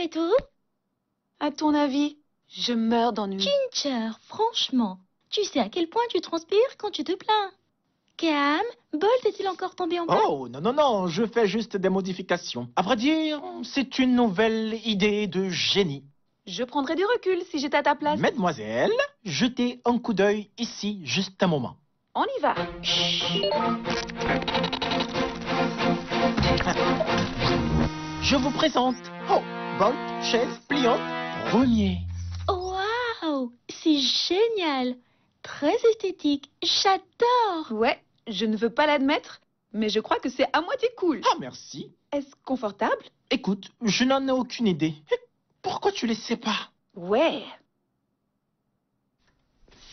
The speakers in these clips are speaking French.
et tout? À ton avis, je meurs d'ennui. Ginger, franchement, tu sais à quel point tu transpires quand tu te plains. Cam, Bolt est-il encore tombé en panne? Oh, non, non, non, je fais juste des modifications. À vrai dire, c'est une nouvelle idée de génie. Je prendrais du recul si j'étais à ta place. Mademoiselle, jetez un coup d'œil ici, juste un moment. On y va. Je vous présente. Oh, Bolt, chaise, pliante, premier. Waouh, c'est génial. Très esthétique, j'adore. Ouais, je ne veux pas l'admettre, mais je crois que c'est à moitié cool. Ah, merci. Est-ce confortable? Écoute, je n'en ai aucune idée. Pourquoi tu les sais pas? Ouais.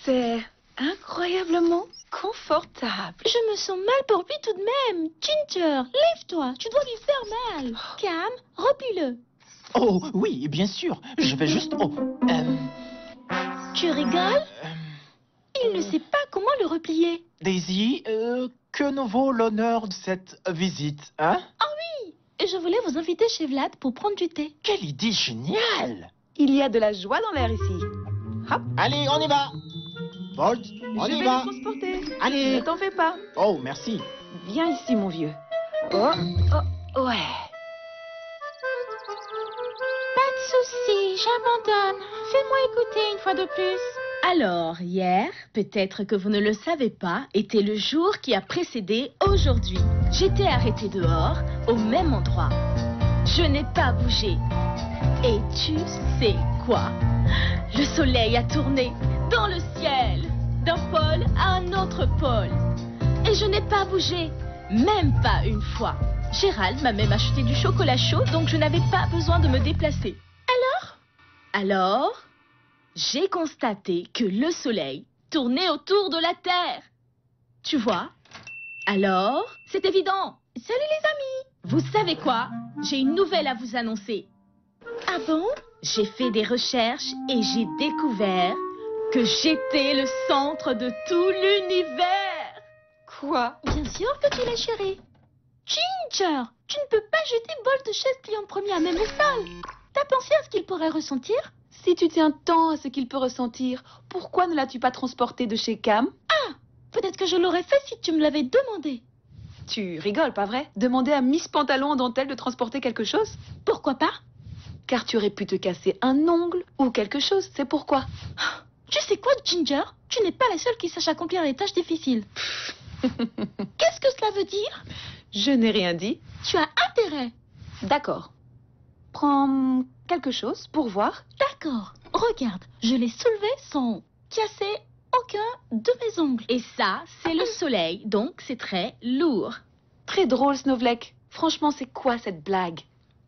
C'est incroyablement confortable. Je me sens mal pour lui tout de même. Ginger, lève-toi, tu dois lui faire mal. Cam, replie-le. Oh, oui, bien sûr. Je vais juste... Oh, Tu rigoles? Il ne sait pas comment le replier. Daisy, que nous vaut l'honneur de cette visite, hein? Je voulais vous inviter chez Vlad pour prendre du thé. Quelle idée géniale! Il y a de la joie dans l'air ici. Hop, Allez, on y va! Bolt, on je y vais va! le transporter. Allez! Ne t'en fais pas. Oh, merci. Viens ici, mon vieux. Oh, oh, ouais. Pas de souci, j'abandonne. Fais-moi écouter une fois de plus. Alors, hier, peut-être que vous ne le savez pas, était le jour qui a précédé aujourd'hui. J'étais arrêtée dehors, au même endroit. Je n'ai pas bougé. Et tu sais quoi? Le soleil a tourné dans le ciel, d'un pôle à un autre pôle. Et je n'ai pas bougé, même pas une fois. Gérald m'a même acheté du chocolat chaud, donc je n'avais pas besoin de me déplacer. Alors, j'ai constaté que le soleil tournait autour de la Terre. Tu vois? Alors, c'est évident. Salut les amis! Vous savez quoi? J'ai une nouvelle à vous annoncer. Ah bon? J'ai fait des recherches et j'ai découvert que j'étais le centre de tout l'univers. Quoi? Bien sûr que tu l'as, chérie. Ginger, tu ne peux pas jeter Bolt de chaise pliante premier à même au sol. T'as pensé à ce qu'il pourrait ressentir? Si tu tiens tant à ce qu'il peut ressentir, pourquoi ne l'as-tu pas transporté de chez Cam? Peut-être que je l'aurais fait si tu me l'avais demandé. Tu rigoles, pas vrai? Demander à Miss Pantalon en dentelle de transporter quelque chose? Pourquoi pas? Car tu aurais pu te casser un ongle ou quelque chose, c'est pourquoi. Tu sais quoi, Ginger? Tu n'es pas la seule qui sache accomplir les tâches difficiles. Qu'est-ce que cela veut dire? Je n'ai rien dit. Tu as intérêt. D'accord. Prends quelque chose pour voir. D'accord. Regarde, je l'ai soulevé sans casser aucun de mes ongles. Et ça, c'est le soleil, donc c'est très lourd. Très drôle, Snowflake. Franchement, c'est quoi cette blague?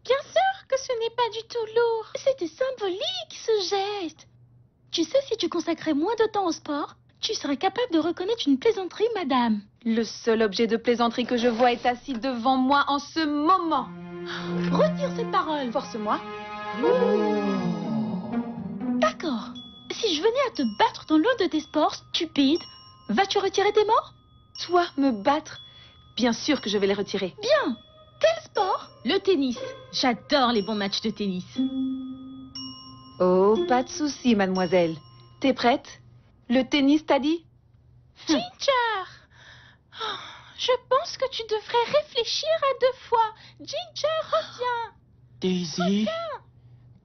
Bien sûr que ce n'est pas du tout lourd. C'était symbolique, ce geste. Tu sais, si tu consacrais moins de temps au sport, tu serais capable de reconnaître une plaisanterie, madame. Le seul objet de plaisanterie que je vois est assis devant moi en ce moment. Retire cette parole. Force-moi. D'accord. Si je venais à te battre dans l'un de tes sports stupides, vas-tu retirer tes mots? Toi, me battre? Bien sûr que je vais les retirer. Bien. Quel sport? Le tennis. J'adore les bons matchs de tennis. Oh, pas de souci, mademoiselle. T'es prête? Le tennis, t'as dit? Ginger! Oh, je pense que tu devrais réfléchir à 2 fois. Ginger, reviens. Daisy,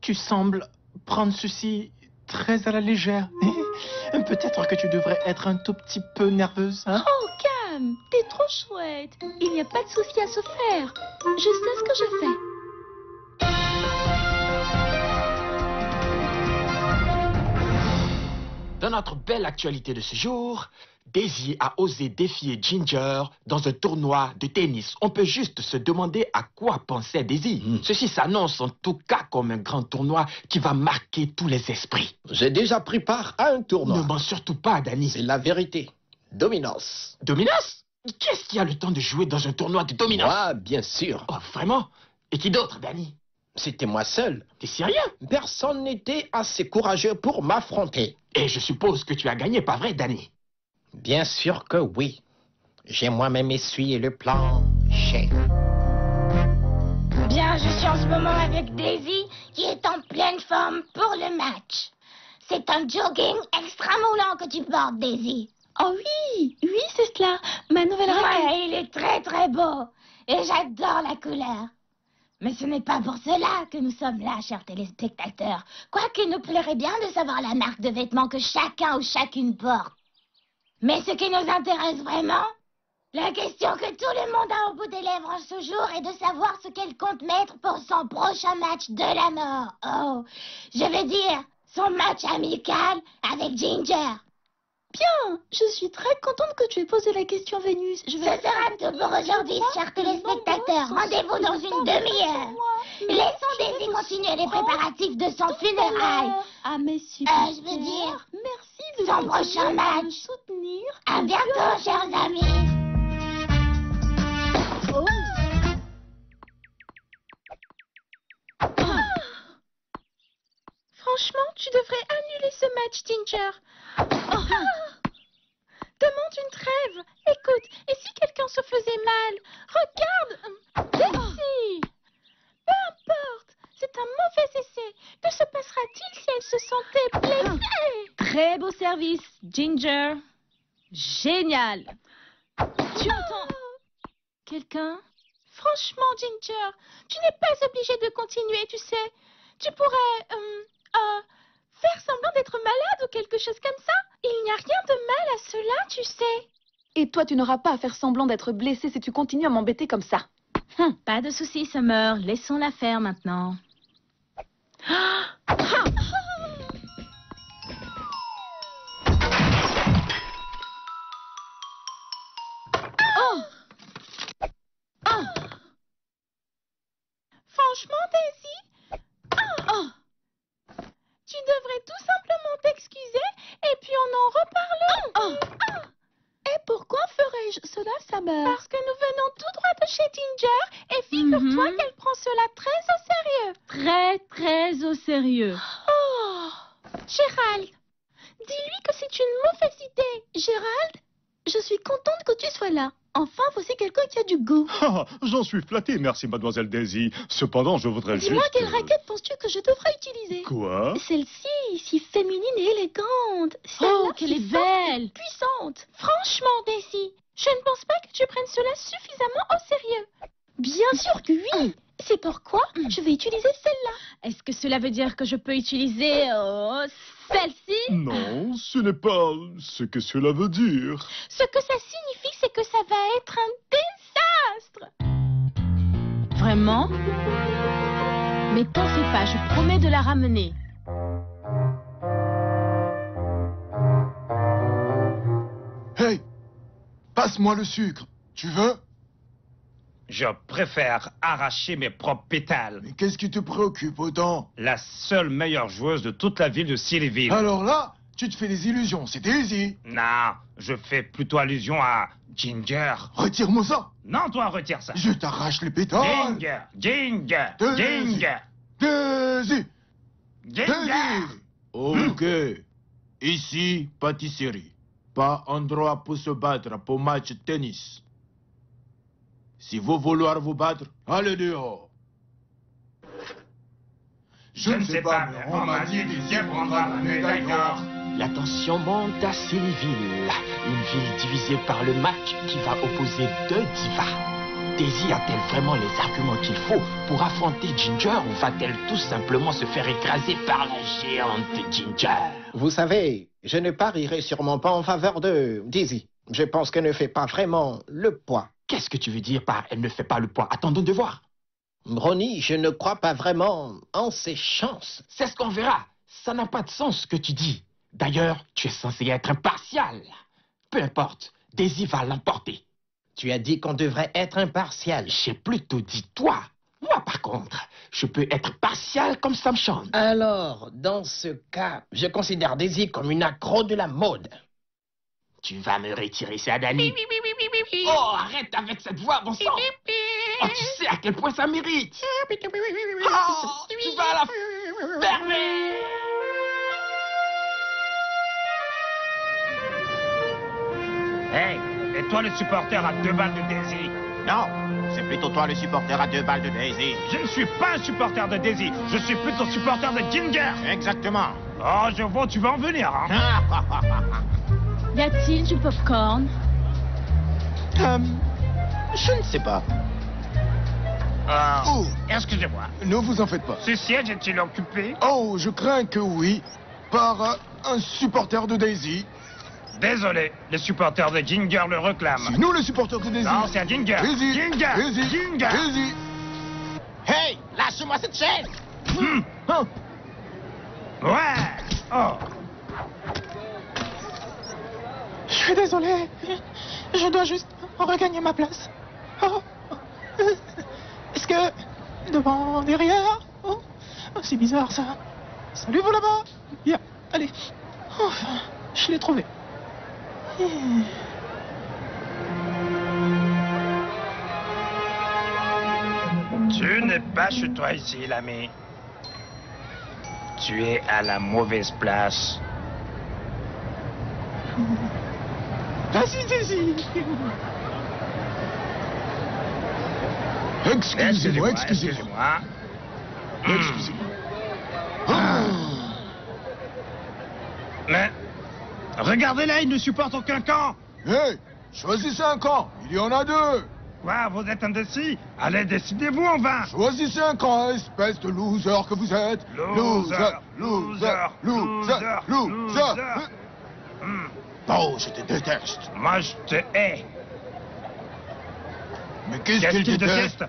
tu sembles prendre ceci très à la légère. Peut-être que tu devrais être un tout petit peu nerveuse, hein? Oh, Cam, t'es trop chouette. Il n'y a pas de souci à se faire. Je sais ce que je fais. Dans notre belle actualité de ce jour, Daisy a osé défier Ginger dans un tournoi de tennis. On peut juste se demander à quoi pensait Daisy. Ceci s'annonce en tout cas comme un grand tournoi qui va marquer tous les esprits. J'ai déjà pris part à un tournoi. Ne mens surtout pas, Danny. C'est la vérité. Dominos. Dominos? Qui est-ce qui a le temps de jouer dans un tournoi de dominos? Moi, bien sûr. Oh, vraiment? Et qui d'autre, Danny? C'était moi seul. T'es sérieux? Personne n'était assez courageux pour m'affronter. Et je suppose que tu as gagné, pas vrai, Danny? Bien sûr que oui. J'ai moi-même essuyé le plancher. Bien, je suis en ce moment avec Daisy, qui est en pleine forme pour le match. C'est un jogging extra moulant que tu portes, Daisy. Oh oui, oui, c'est cela. Ma nouvelle raquette. Ouais, il est très très beau. Et j'adore la couleur. Mais ce n'est pas pour cela que nous sommes là, chers téléspectateurs. Quoique nous plairait bien de savoir la marque de vêtements que chacun ou chacune porte. Mais ce qui nous intéresse vraiment, la question que tout le monde a au bout des lèvres en ce jour est de savoir ce qu'elle compte mettre pour son prochain match de la mort. Oh, je veux dire, son match amical avec Ginger. Bien, je suis très contente que tu aies posé la question, Vénus. Ce sera tout pour aujourd'hui, chers téléspectateurs. Rendez-vous dans une demi-heure. Laissons Daisy continuer les préparatifs de son funérailles. Ah, mais super. Je veux dire, merci de son prochain match. soutenir. À bientôt, chers amis. Oh. Franchement, tu devrais annuler ce match, Ginger. Demande une trêve. Écoute, et si quelqu'un se faisait mal? Regarde, Daisy. Peu importe, c'est un mauvais essai. Que se passera-t-il si elle se sentait blessée? Très beau service, Ginger. Génial. Tu entends quelqu'un? Franchement, Ginger, tu n'es pas obligée de continuer, tu sais. Tu pourrais faire semblant d'être malade ou quelque chose comme ça. Il n'y a rien de mal à cela, tu sais. Et toi, tu n'auras pas à faire semblant d'être blessé si tu continues à m'embêter comme ça. Pas de souci, Summer. Laissons-la faire maintenant. Franchement, Daisy, tu devrais tout simplement t'excuser et puis on en reparle. Et pourquoi ferais-je cela, Summer? Parce que nous venons tout droit de chez Ginger et figure-toi qu'elle prend cela très au sérieux. Très, très au sérieux. Oh, Gérald, dis-lui que c'est une mauvaise idée. Gérald, je suis contente que tu sois là. Enfin, voici quelqu'un qui a du goût. Ah, j'en suis flatté, merci mademoiselle Daisy. Cependant, je voudrais juste... Dis-moi, quelle raquette penses-tu que je devrais utiliser? Quoi? Celle-ci, si féminine et élégante. Oh, qu'elle est belle. Puissante. Franchement, Daisy, je ne pense pas que tu prennes cela suffisamment au sérieux. Bien sûr que oui. C'est pourquoi je vais utiliser celle-là. Est-ce que cela veut dire que je peux utiliser celle-ci? Non, ce n'est pas ce que cela veut dire. Ce que ça signifie, c'est que ça va être un désastre. Vraiment? Mais t'en fais pas, je promets de la ramener. Hey, passe-moi le sucre. Tu veux? Je préfère arracher mes propres pétales. Mais qu'est-ce qui te préoccupe autant? La seule meilleure joueuse de toute la ville de Sillyville. Alors là, tu te fais des illusions, c'est Daisy. Non, je fais plutôt allusion à Ginger. Retire-moi ça. Non, toi, retire ça. Je t'arrache les pétales. Ginger, Ginger, Daisy. Ginger, Daisy. Ginger. Ok. Ici, pâtisserie. Pas endroit pour se battre pour match tennis. Si vous voulez vous battre, allez dehors. Je ne sais pas, mais on m'a dit Daisy prendra la médaille d'or. La tension monte à Sillyville, une ville divisée par le match qui va opposer deux divas. Daisy a-t-elle vraiment les arguments qu'il faut pour affronter Ginger ou va-t-elle tout simplement se faire écraser par la géante Ginger? Vous savez, je ne parierai sûrement pas en faveur de Daisy. Je pense qu'elle ne fait pas vraiment le poids. Qu'est-ce que tu veux dire par « elle ne fait pas le poids »? Attendons de voir. Ronnie, je ne crois pas vraiment en ses chances. C'est ce qu'on verra. Ça n'a pas de sens ce que tu dis. D'ailleurs, tu es censé être impartial. Peu importe, Daisy va l'emporter. Tu as dit qu'on devrait être impartial. J'ai plutôt dit toi. Moi, par contre, je peux être partial comme ça me chante. Alors, dans ce cas, je considère Daisy comme une accro de la mode. Tu vas me retirer ça, Danny. Oh, arrête avec cette voix, bon sang. Oh, tu sais à quel point ça mérite. Oh, tu vas la fermer. Hey, et toi le supporter à 2 balles de Daisy? Non, c'est plutôt toi le supporter à 2 balles de Daisy. Je ne suis pas un supporter de Daisy. Je suis plutôt supporter de Ginger. Exactement. Oh, je vois, tu vas en venir, hein. Y a-t-il du popcorn? Je ne sais pas. Oh, Excusez-moi. ne vous en faites pas. Ce siège est-il occupé? Oh, je crains que oui. Par un supporter de Daisy. Désolé, les supporters de Ginger le réclament. C'est nous les supporters de Daisy. Non, c'est à Ginger. Daisy. Ginger. Daisy. Ginger. Daisy. Hey, lâche-moi cette chaise. Ouais. Oh. Je suis désolé. Je dois juste regagner ma place. Oh. Est-ce que... devant, derrière? Oh. C'est bizarre, ça. Salut, vous là-bas. Bien, allez. Enfin, je l'ai trouvé. Tu n'es pas chez toi ici, l'ami. Tu es à la mauvaise place. Vas-y, Daisy. Excusez-moi, excusez-moi. Excusez-moi. Mais, regardez là, il ne supporte aucun camp. Hey, choisissez un camp. Il y en a 2. Quoi, vous êtes indécis? Allez, décidez-vous enfin. Choisissez un camp, espèce de loser que vous êtes. Loser. Oh, je te déteste. Moi, je te hais. Mais qu'est-ce qu'il déteste?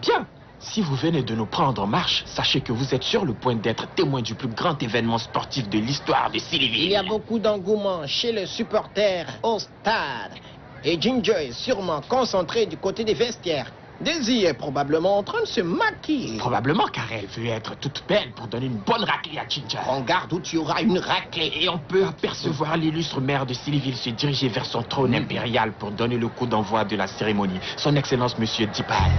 Bien. Si vous venez de nous prendre en marche, sachez que vous êtes sur le point d'être témoin du plus grand événement sportif de l'histoire de Sillyville. Il y a beaucoup d'engouement chez les supporters au stade. Et Ginger est sûrement concentré du côté des vestiaires. Daisy est probablement en train de se maquiller. Probablement car elle veut être toute belle pour donner une bonne raclée à Ginger. Prends garde où tu auras une raclée. Et on peut apercevoir l'illustre maire de Sillyville se diriger vers son trône impérial pour donner le coup d'envoi de la cérémonie. Son Excellence Monsieur Dipal.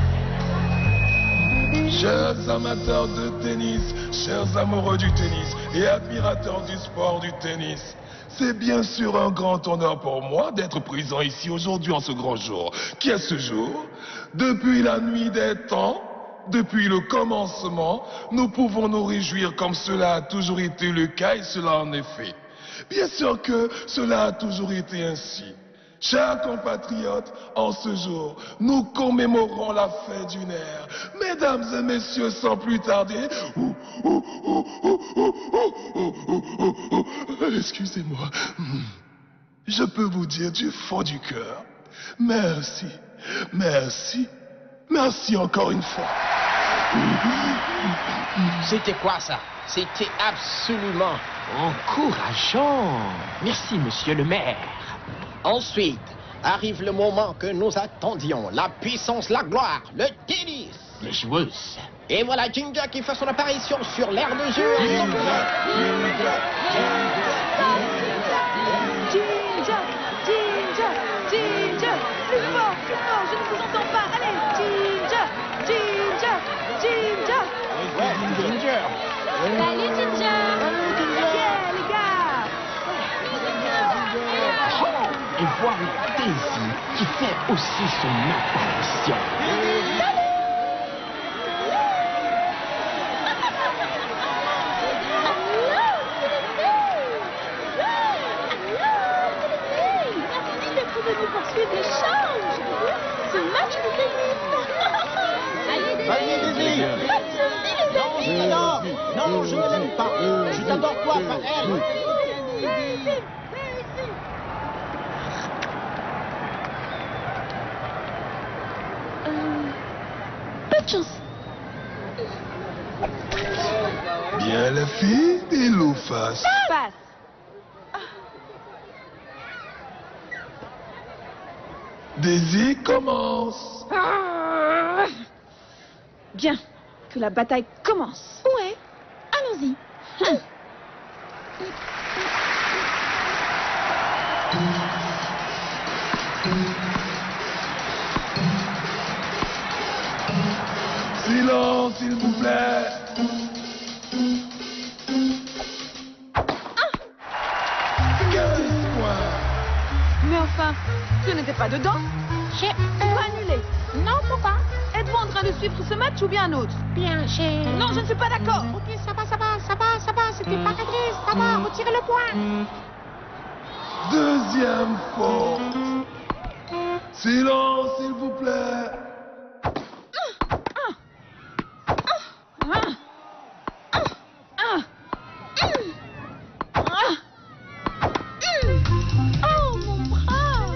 Chers amateurs de tennis, chers amoureux du tennis et admirateurs du sport du tennis, c'est bien sûr un grand honneur pour moi d'être présent ici aujourd'hui en ce grand jour. Qui est ce jour? Depuis la nuit des temps, depuis le commencement, nous pouvons nous réjouir comme cela a toujours été le cas et cela en est fait. Bien sûr que cela a toujours été ainsi. Chers compatriotes, en ce jour, nous commémorons la fête du nerf. Mesdames et messieurs, sans plus tarder... Excusez-moi. Je peux vous dire du fond du cœur. Merci, merci, merci encore une fois. C'était quoi ça? C'était absolument encourageant. Merci, monsieur le maire. Ensuite, arrive le moment que nous attendions. La puissance, la gloire, le tennis. Les joueuses. Et voilà Ginger qui fait son apparition sur l'aire de jeu. Ginger, plus fort, je ne vous entends pas. Allez, Ginger. Ginger. Salut, Ginger. Yeah, les gars. Et voilà Daisy qui fait aussi son apparition. Merci d'être venu poursuivre l'échange. Ce match de tennis. Allez, Daisy. Non, je ne l'aime pas. Je t'adore toi, pas elle. Peu de chance. Bien la fille et l'eau face. Passe. Daisy commence. Bien, que la bataille commence. Ouais, allons-y. Silence, s'il vous plaît. 15 points. Mais enfin, ce n'était pas dedans. J'ai Annulé. Non, pourquoi? Êtes-vous en train de suivre ce match ou bien un autre? Bien, j'ai... Non, je ne suis pas d'accord. Ok, ça va, c'était pas réglé, ça va, retirez le point. Deuxième faute. Silence, s'il vous plaît. Oh, mon bras!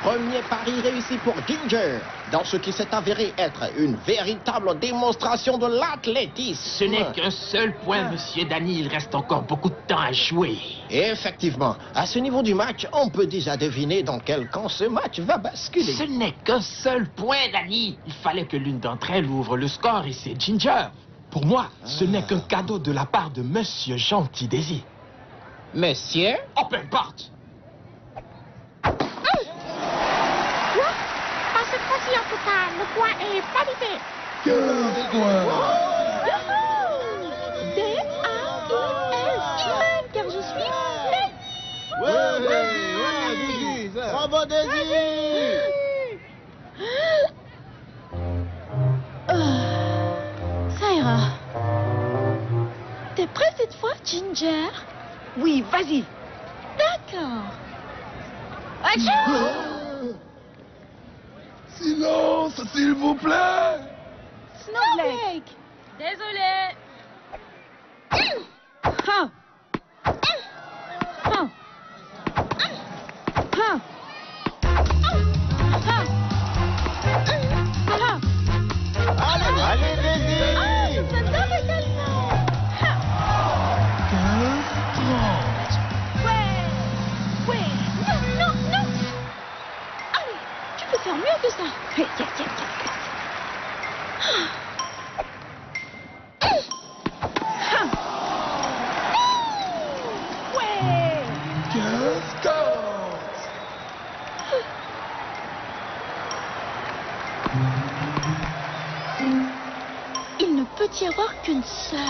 Premier pari réussi pour Ginger, dans ce qui s'est avéré être une véritable démonstration de l'athlétisme. Ce n'est qu'un seul point, monsieur Danny. Il reste encore beaucoup de temps à jouer. Effectivement, à ce niveau du match, on peut déjà deviner dans quel camp ce match va basculer. Ce n'est qu'un seul point, Danny. Il fallait que l'une d'entre elles ouvre le score et c'est Ginger. Pour moi, ce n'est qu'un cadeau de la part de monsieur Gentil Daisy. Monsieur? Oh, peu importe. Pas cette fois-ci en tout cas, le point est validé. 15 points. D-A-I-S. Iman, car je suis Daisy. Bravo Daisy. Ça ira. T'es prêt cette fois, Ginger? Oui, vas-y. D'accord. Silence, s'il vous plaît. Snowflake. Désolé. Allez Daisy. Ça donne également. 15-30. Ouais. Non. Allez, tu peux faire mieux que ça. Ouais. 15-40. Il ne peut y avoir qu'une seule.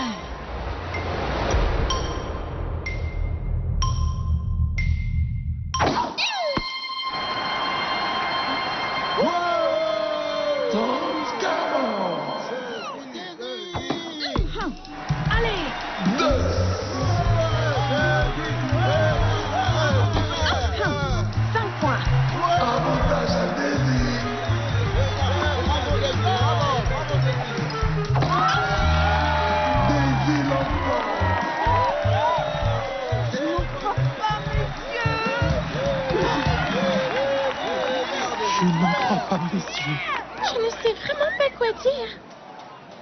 Allez. 5 points. Avantage à Daisy. Daisy l'emporte. Je n'en crois pas, messieurs. Je ne sais vraiment pas quoi dire.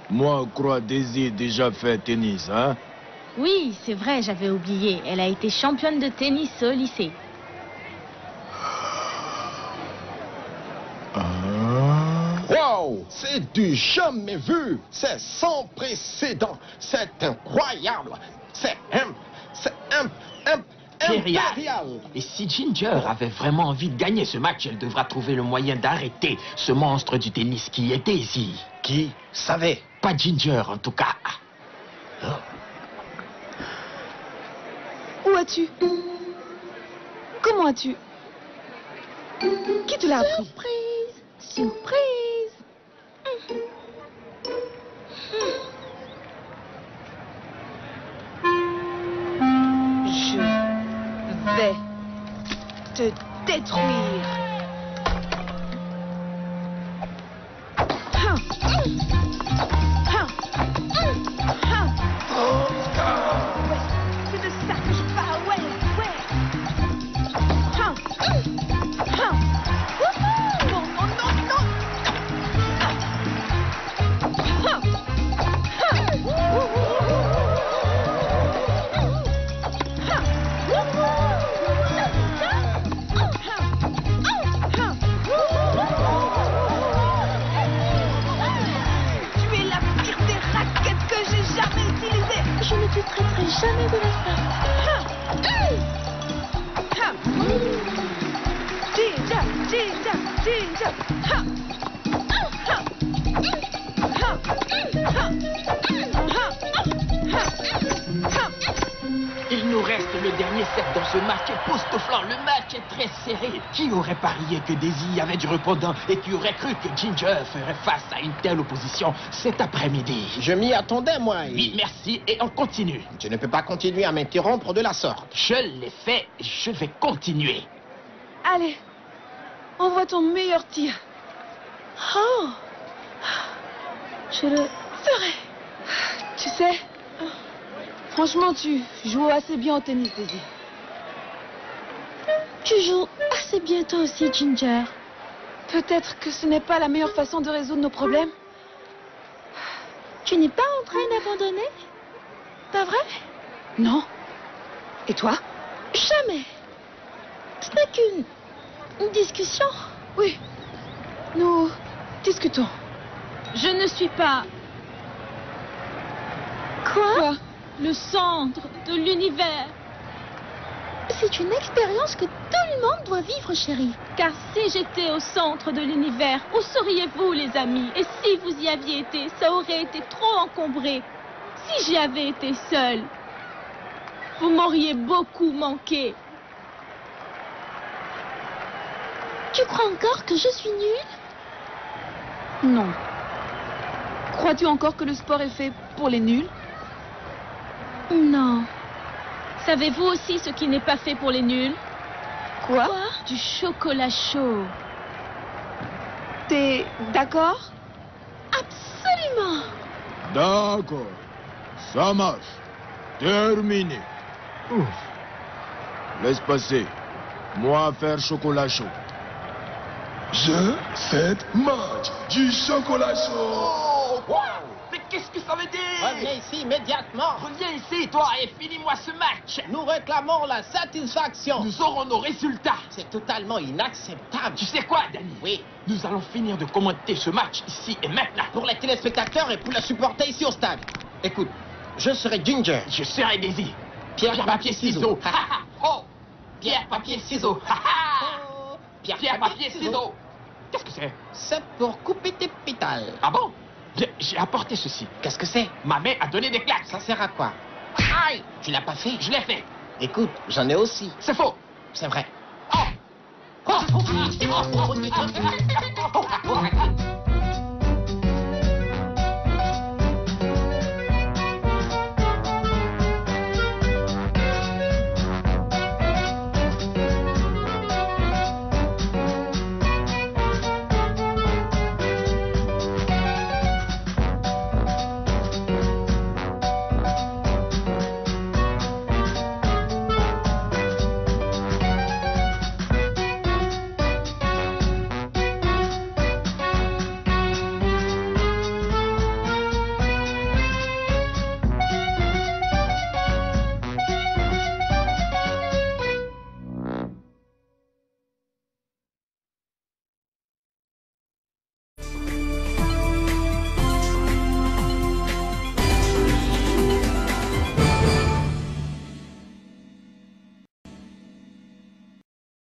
Moi, je crois Daisy a déjà fait tennis, hein? Oui, c'est vrai, j'avais oublié. Elle a été championne de tennis au lycée. Wow, c'est du jamais vu. C'est sans précédent. C'est incroyable. C'est impérial. Et si Ginger avait vraiment envie de gagner ce match, elle devra trouver le moyen d'arrêter ce monstre du tennis qui est Daisy. Qui savait? Pas Ginger, en tout cas. Où as-tu? Comment as-tu? Qui te l'a appris? Surprise. Je vais te détruire. C'est de ça que je parle, ouais. Je ne te traiterai jamais de la sorte. Ginger. nous reste le dernier set dans ce match époustouflant. Le match est très serré. Qui aurait parié que Daisy avait du répondant et qui aurait cru que Ginger ferait face à une telle opposition cet après-midi? Je m'y attendais, moi. Oui, merci, et on continue. Tu ne peux pas continuer à m'interrompre de la sorte. Je l'ai fait, je vais continuer. Allez, envoie ton meilleur tir. Oh, je le ferai. Tu sais, franchement, tu joues assez bien au tennis, Daisy. Tu joues assez bien toi aussi, Ginger. Peut-être que ce n'est pas la meilleure façon de résoudre nos problèmes. Tu n'es pas en train d'abandonner? Pas vrai? Non. Et toi? Jamais. Ce n'est qu'une discussion. Oui, nous discutons. Je ne suis pas... Quoi? Le centre de l'univers. C'est une expérience que tout le monde doit vivre, chérie. Car si j'étais au centre de l'univers, où seriez-vous, les amis? Et si vous y aviez été, ça aurait été trop encombré. Si j'y avais été seule, vous m'auriez beaucoup manqué. Tu crois encore que je suis nulle? Non. Crois-tu encore que le sport est fait pour les nuls? Non. Savez-vous aussi ce qui n'est pas fait pour les nuls? Quoi? Du chocolat chaud. T'es d'accord? Absolument. D'accord. Ça marche. Terminé. Ouf. Laisse passer. Moi faire chocolat chaud. Je, cette match du chocolat chaud. Oh, wow! Mais qu'est-ce que ça veut dire? Reviens ici immédiatement. Reviens ici, toi, et finis-moi ce match. Nous réclamons la satisfaction. Nous aurons nos résultats. C'est totalement inacceptable. Tu sais quoi, Danny? Oui. Nous allons finir de commenter ce match ici et maintenant. Pour les téléspectateurs et pour les supporters ici au stade. Écoute, je serai Ginger. Je serai Daisy. Pierre, papier, ciseaux. Oh! Pierre, papier, ciseaux. Oh, Pierre, papier, ciseaux. Qu'est-ce que c'est? C'est pour couper tes pétales. Ah bon? J'ai apporté ceci. Qu'est-ce que c'est? Ma main a donné des claques. Ça sert à quoi? Aïe! Tu l'as pas fait? Je l'ai fait. Écoute, j'en ai aussi. C'est faux. C'est vrai. Oh!